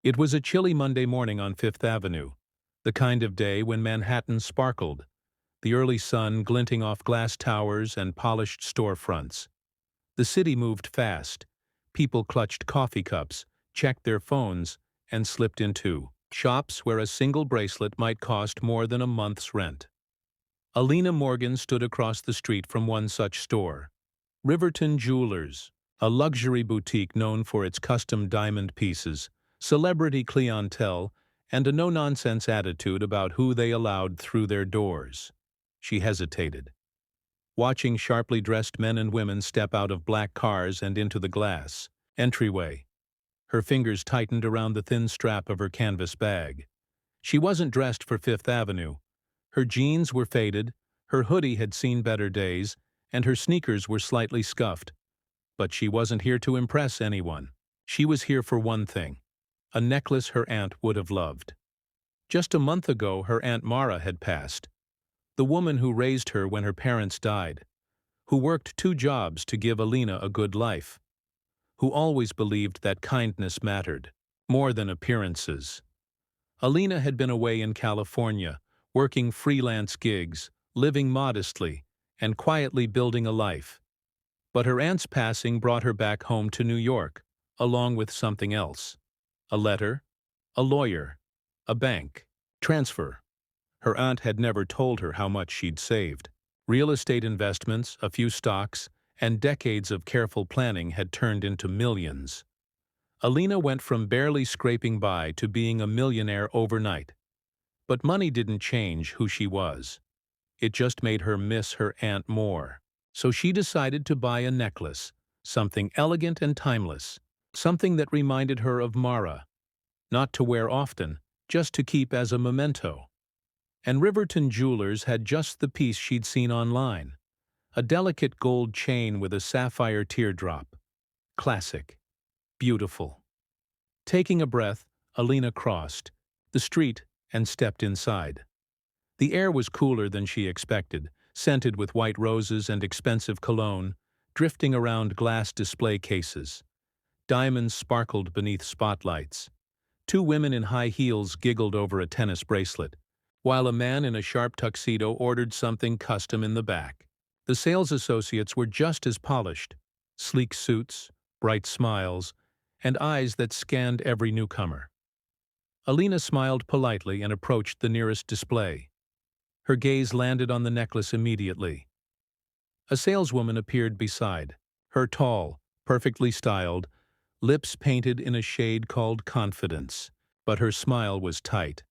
It was a chilly Monday morning on Fifth Avenue, the kind of day when Manhattan sparkled, the early sun glinting off glass towers and polished storefronts. The city moved fast. People clutched coffee cups, checked their phones, and slipped into shops where a single bracelet might cost more than a month's rent. Alina Morgan stood across the street from one such store. Riverton Jewelers, a luxury boutique known for its custom diamond pieces, celebrity clientele, and a no-nonsense attitude about who they allowed through their doors. She hesitated, watching sharply dressed men and women step out of black cars and into the glass entryway. Her fingers tightened around the thin strap of her canvas bag. She wasn't dressed for Fifth Avenue. Her jeans were faded, her hoodie had seen better days, and her sneakers were slightly scuffed. But she wasn't here to impress anyone. She was here for one thing: a necklace her aunt would have loved. Just a month ago, her Aunt Mara had passed, the woman who raised her when her parents died, who worked 2 jobs to give Alina a good life, who always believed that kindness mattered, more than appearances. Alina had been away in California, working freelance gigs, living modestly, and quietly building a life. But her aunt's passing brought her back home to New York, along with something else: a letter, a lawyer, a bank transfer. Her aunt had never told her how much she'd saved. Real estate investments, a few stocks, and decades of careful planning had turned into millions. Alina went from barely scraping by to being a millionaire overnight. But money didn't change who she was. It just made her miss her aunt more. So she decided to buy a necklace, something elegant and timeless, something that reminded her of Mara, not to wear often, just to keep as a memento. And Riverton Jewelers had just the piece she'd seen online: a delicate gold chain with a sapphire teardrop. Classic. Beautiful. Taking a breath, Alina crossed the street and stepped inside. The air was cooler than she expected, scented with white roses and expensive cologne, drifting around glass display cases. Diamonds sparkled beneath spotlights. 2 women in high heels giggled over a tennis bracelet, while a man in a sharp tuxedo ordered something custom in the back. The sales associates were just as polished: sleek suits, bright smiles, and eyes that scanned every newcomer. Alina smiled politely and approached the nearest display. Her gaze landed on the necklace immediately. A saleswoman appeared beside her, tall, perfectly styled, lips painted in a shade called confidence, but her smile was tight.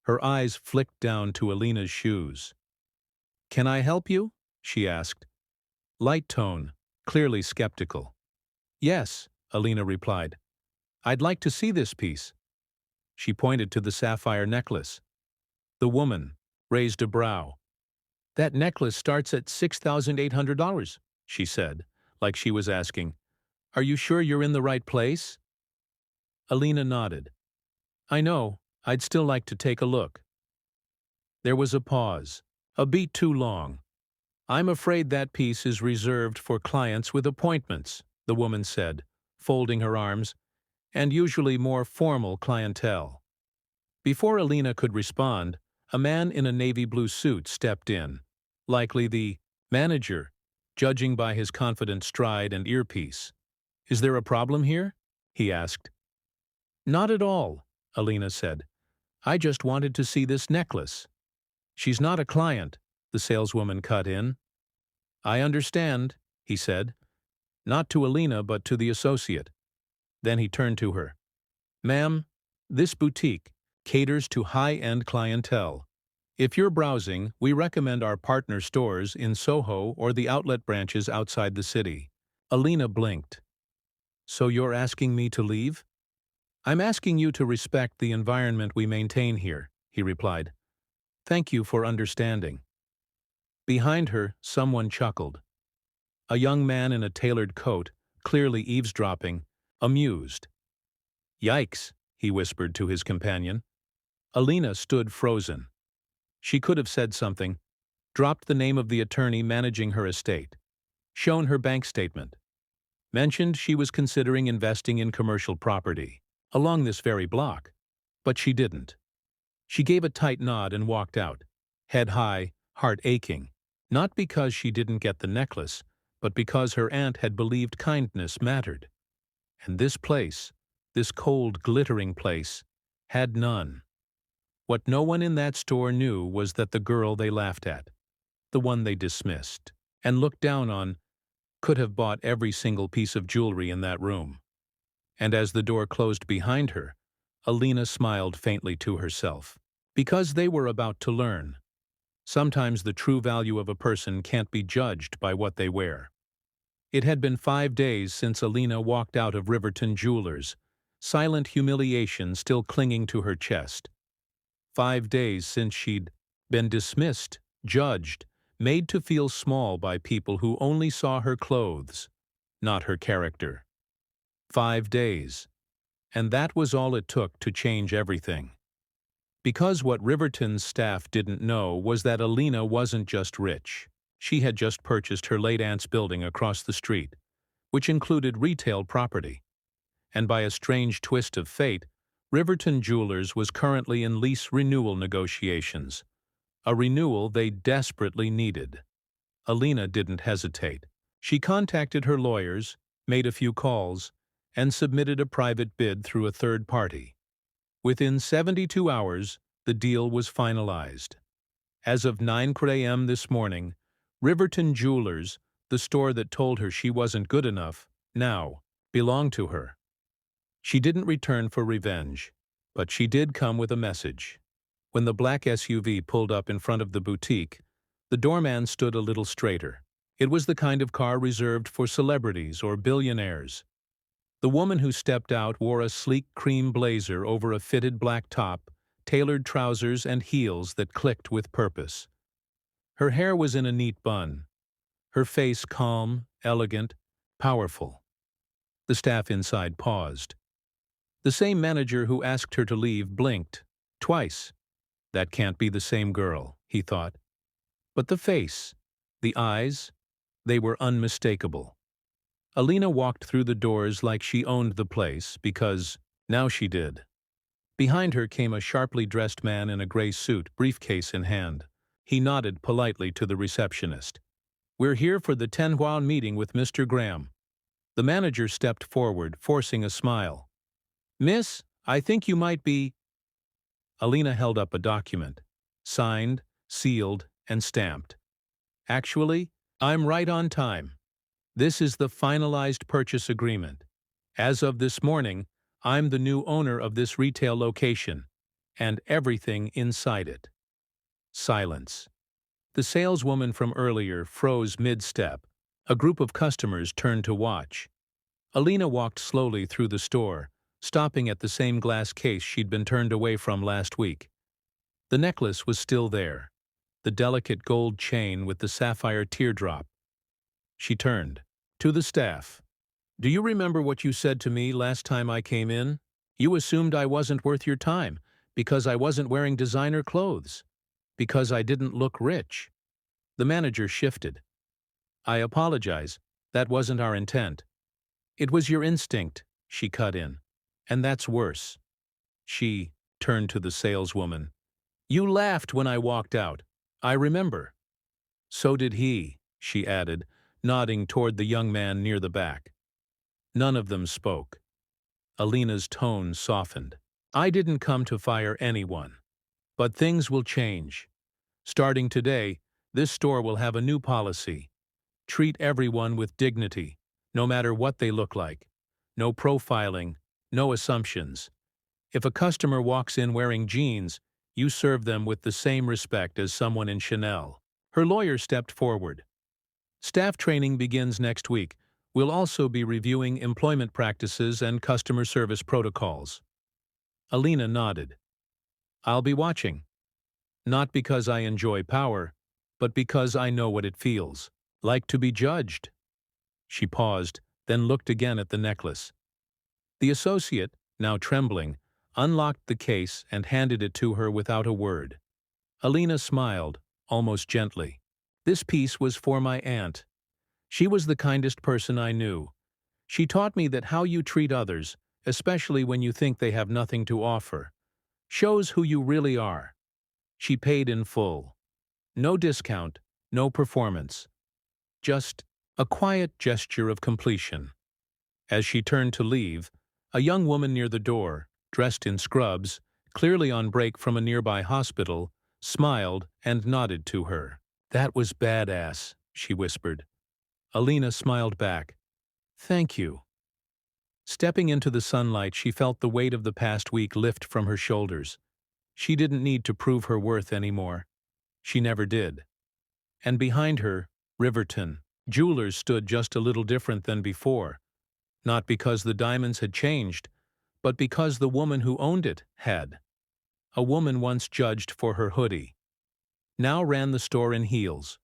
Her eyes flicked down to Alina's shoes. "Can I help you?" she asked. Light tone, clearly skeptical. "Yes," Alina replied. "I'd like to see this piece." She pointed to the sapphire necklace. The woman raised a brow. "That necklace starts at $6,800, she said, like she was asking, "Are you sure you're in the right place?" Alina nodded. "I know. I'd still like to take a look." There was a pause, a beat too long. "I'm afraid that piece is reserved for clients with appointments," the woman said, folding her arms, "and usually more formal clientele." Before Alina could respond, a man in a navy blue suit stepped in, likely the manager, judging by his confident stride and earpiece. "Is there a problem here?" he asked. "Not at all," Alina said. "I just wanted to see this necklace." "She's not a client," the saleswoman cut in. "I understand," he said, not to Alina but to the associate. Then he turned to her. "Ma'am, this boutique caters to high-end clientele. If you're browsing, we recommend our partner stores in Soho or the outlet branches outside the city." Alina blinked. "So you're asking me to leave?" "I'm asking you to respect the environment we maintain here," he replied. "Thank you for understanding." Behind her, someone chuckled. A young man in a tailored coat, clearly eavesdropping, amused. "Yikes," he whispered to his companion. Alina stood frozen. She could have said something, dropped the name of the attorney managing her estate, shown her bank statement, mentioned she was considering investing in commercial property. along this very block. But she didn't. She gave a tight nod and walked out, head high, heart aching, not because she didn't get the necklace, but because her aunt had believed kindness mattered. And this place, this cold, glittering place, had none. What no one in that store knew was that the girl they laughed at, the one they dismissed and looked down on, could have bought every single piece of jewelry in that room. And as the door closed behind her, Alina smiled faintly to herself. Because they were about to learn. Sometimes the true value of a person can't be judged by what they wear. It had been 5 days since Alina walked out of Riverton Jewelers, silent humiliation still clinging to her chest. 5 days since she'd been dismissed, judged, made to feel small by people who only saw her clothes, not her character. 5 days. And that was all it took to change everything. Because what Riverton's staff didn't know was that Alina wasn't just rich. She had just purchased her late aunt's building across the street, which included retail property. And by a strange twist of fate, Riverton Jewelers was currently in lease renewal negotiations, a renewal they desperately needed. Alina didn't hesitate. She contacted her lawyers, made a few calls, and submitted a private bid through a third party. Within 72 hours, the deal was finalized. As of 9 a.m. this morning, Riverton Jewelers, the store that told her she wasn't good enough, now belonged to her. She didn't return for revenge, but she did come with a message. When the black SUV pulled up in front of the boutique, the doorman stood a little straighter. It was the kind of car reserved for celebrities or billionaires. The woman who stepped out wore a sleek cream blazer over a fitted black top, tailored trousers and heels that clicked with purpose. Her hair was in a neat bun. Her face calm, elegant, powerful. The staff inside paused. The same manager who asked her to leave blinked, twice. That can't be the same girl, he thought. But the face, the eyes, they were unmistakable. Alina walked through the doors like she owned the place because now she did. Behind her came a sharply dressed man in a gray suit, briefcase in hand. He nodded politely to the receptionist. "We're here for the 10-hour meeting with Mr. Graham." The manager stepped forward, forcing a smile. "Miss, I think you might be—" Alina held up a document, signed, sealed, and stamped. "Actually, I'm right on time. This is the finalized purchase agreement. As of this morning, I'm the new owner of this retail location, and everything inside it." Silence. The saleswoman from earlier froze mid-step. A group of customers turned to watch. Alina walked slowly through the store, stopping at the same glass case she'd been turned away from last week. The necklace was still there, the delicate gold chain with the sapphire teardrop. She turned. To the staff. "Do you remember what you said to me last time I came in? You assumed I wasn't worth your time, because I wasn't wearing designer clothes, because I didn't look rich." The manager shifted. "I apologize. That wasn't our intent. It was your instinct," she cut in. "And that's worse." She turned to the saleswoman. "You laughed when I walked out. I remember." "So did he," she added, nodding toward the young man near the back. None of them spoke. Alina's tone softened. "I didn't come to fire anyone. But things will change. Starting today, this store will have a new policy. Treat everyone with dignity, no matter what they look like. No profiling, no assumptions. If a customer walks in wearing jeans, you serve them with the same respect as someone in Chanel." Her lawyer stepped forward. "Staff training begins next week. We'll also be reviewing employment practices and customer service protocols." Alina nodded. "I'll be watching. Not because I enjoy power, but because I know what it feels like to be judged." She paused, then looked again at the necklace. The associate, now trembling, unlocked the case and handed it to her without a word. Alina smiled, almost gently. "This piece was for my aunt. She was the kindest person I knew. She taught me that how you treat others, especially when you think they have nothing to offer. Shows who you really are. She paid in full. No discount, no performance. Just a quiet gesture of completion. As she turned to leave, a young woman near the door, dressed in scrubs, clearly on break from a nearby hospital, smiled and nodded to her. "That was badass," she whispered. Alina smiled back. "Thank you." Stepping into the sunlight, she felt the weight of the past week lift from her shoulders. She didn't need to prove her worth anymore. She never did. And behind her, Riverton Jewelers stood just a little different than before. Not because the diamonds had changed, but because the woman who owned it had. A woman once judged for her hoodie now ran the store in heels,